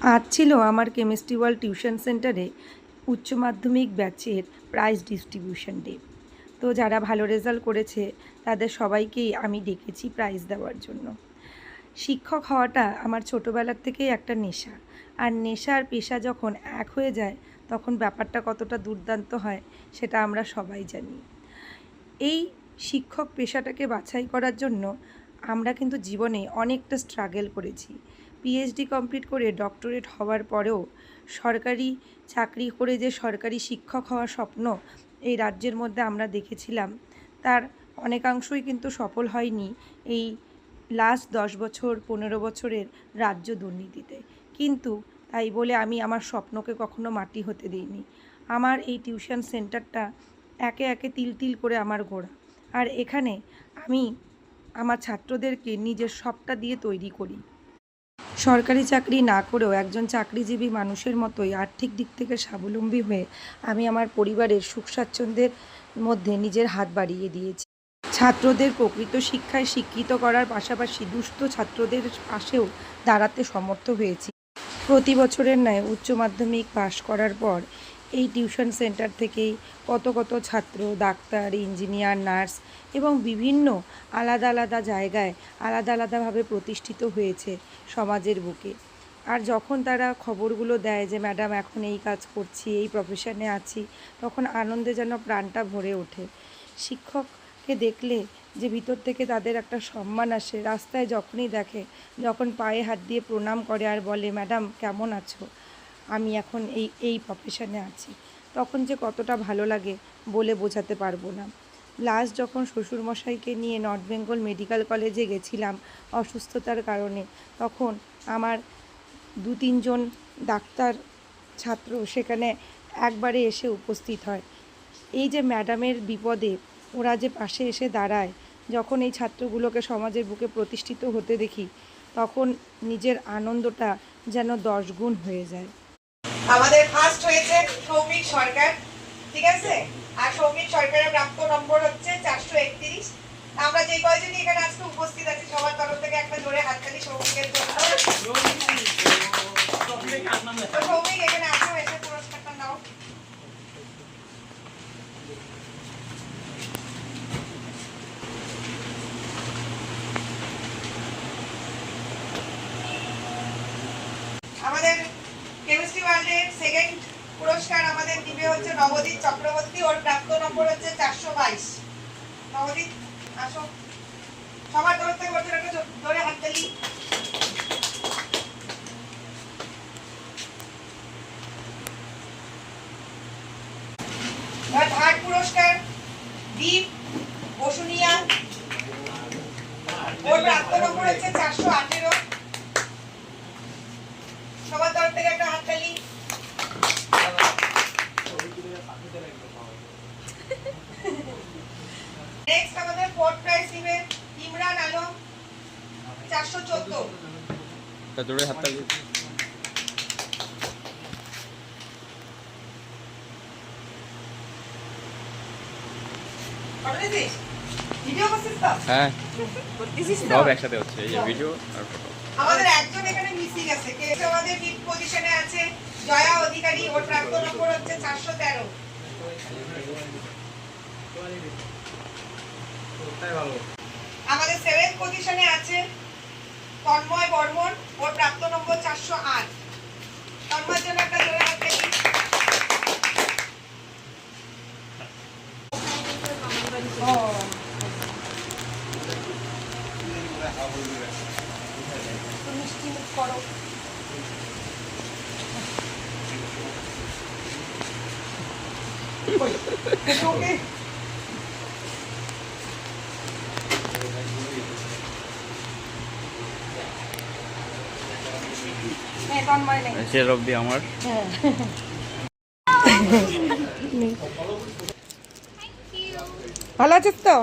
আজ ছিল আমার কেমিস্ট্রি ওয়ার্ল্ড টিউশন সেন্টারে উচ্চ মাধ্যমিক ব্যাচের প্রাইজ ডিস্ট্রিবিউশন ডে। তো যারা ভালো রেজাল্ট করেছে তাদের সবাইকেই আমি ডেকেছি প্রাইজ দেওয়ার জন্য। শিক্ষক হওয়াটা আমার ছোটোবেলার থেকেই একটা নেশা, আর নেশা আর পেশা যখন এক হয়ে যায় তখন ব্যাপারটা কতটা দুর্দান্ত হয় সেটা আমরা সবাই জানি। এই শিক্ষক পেশাটাকে বাছাই করার জন্য আমরা কিন্তু জীবনে অনেকটা স্ট্রাগল করেছি। পিএইচডি কমপ্লিট করে ডক্টরেট হওয়ার পরেও সরকারি চাকরি করে যে সরকারি শিক্ষক হওয়ার স্বপ্ন এই রাজ্যের মধ্যে আমরা দেখেছিলাম, তার অনেকাংশই কিন্তু সফল হয়নি এই লাস্ট 10 বছর 15 বছরের রাজ্য দুর্নীতিতে। কিন্তু তাই বলে আমি আমার স্বপ্নকে কখনো মাটি হতে দিইনি। আমার এই টিউশন সেন্টারটা একে একে তিল তিল করে আমার গোড়া, আর এখানে আমি আমার ছাত্রদেরকে নিজের সবটা দিয়ে তৈরি করি। সরকারি চাকরি না করেও একজন চাকরিজীবী মানুষের মতোই আর্থিক দিক থেকে স্বাবলম্বী হয়ে আমি আমার পরিবারের সুখ স্বাচ্ছন্দ্যের মধ্যে নিজের হাত বাড়িয়ে দিয়েছি। ছাত্রদের প্রকৃত শিক্ষায় শিক্ষিত করার পাশাপাশি দুস্থ ছাত্রদের পাশেও দাঁড়াতে সমর্থ হয়েছি। প্রতি বছরের ন্যায় উচ্চ মাধ্যমিক পাশ করার পর এই টিউশন সেন্টার থেকেই কত কত ছাত্র ডাক্তার, ইঞ্জিনিয়ার, নার্স এবং বিভিন্ন আলাদা আলাদা জায়গায় আলাদা আলাদাভাবে প্রতিষ্ঠিত হয়েছে সমাজের বুকে। আর যখন তারা খবরগুলো দেয় যে ম্যাডাম এখন এই কাজ করছি, এই প্রফেশনে আছি, তখন আনন্দে যেন প্রাণটা ভরে ওঠে। শিক্ষককে দেখলে যে ভিতর থেকে তাদের একটা সম্মান আসে, রাস্তায় যখনই দেখে, যখন পায়ে হাত দিয়ে প্রণাম করে আর বলে ম্যাডাম কেমন আছো, আমি এখন এই প্রফেশনে আছি, তখন যে কতটা ভালো লাগে বলে বোঝাতে পারবো না। লাস্ট যখন শ্বশুরমশাইকে নিয়ে নর্থ বেঙ্গল মেডিকেল কলেজে গেছিলাম অসুস্থতার কারণে, তখন আমার 2-3 জন ডাক্তার ছাত্র সেখানে একবারে এসে উপস্থিত হয়। এই যে ম্যাডামের বিপদে ওরা যে পাশে এসে দাঁড়ায়, যখন এই ছাত্রগুলোকে সমাজের বুকে প্রতিষ্ঠিত হতে দেখি, তখন নিজের আনন্দটা যেন 10 গুণ হয়ে যায়। আমাদের ফার্স্ট হয়েছে সৌমিক সরকার, ঠিক আছে, আর সৌমিক সরকারের প্রাপ্ত নম্বর হচ্ছে 431। আমরা যে কয়জনই এখানে আজকে উপস্থিত আছি সবার তরফ থেকে একটা জোরে হাততালি সৌমিকের জন্য। সৌমিক এখানে আসো, এসে পুরস্কারটা নাও। আমাদের কেমিস্ট্রি ওয়ার্ল্ডের সেকেন্ড পুরস্কার আমাদের দিবে হচ্ছে নবদীপ চক্রবর্তী, ওর প্রাপ্ত নম্বর হচ্ছে 422। নবদীপ আসো, সবার তরফ থেকে বলতে একটা জোরে হাততালি। থার্ড পুরস্কার দীপ বসুনিয়া, ওর প্রাপ্ত নম্বর হচ্ছে 418। সবার তরফ থেকে একটা হাততালি। নেক্সট আমাদের ফোর্থ প্রাইজ দিবে ইমরান আলম, 414। জোরে হাততালি। ভিডিও করছিস তো? হ্যাঁ, করতেছিস তো? সব একসাথে হচ্ছে, এই যে ভিডিও আর ফটো। আমাদের একজন এখানে মিসিং আছে, কে আমাদের ফিফথ পজিশনে আছে জয়া অধিকারী, ওর প্রাপ্ত নম্বর হচ্ছে 413। আমাদের সেভেন্থ পজিশনে আছে তন্ময় বর্মন, ওর প্রাপ্ত নম্বর 408। তন্ময়ের জন্য একটা জোরে হাততালি। মিষ্টি মুখ করো। সে রব্বি আমার। ভালো আছিস তো?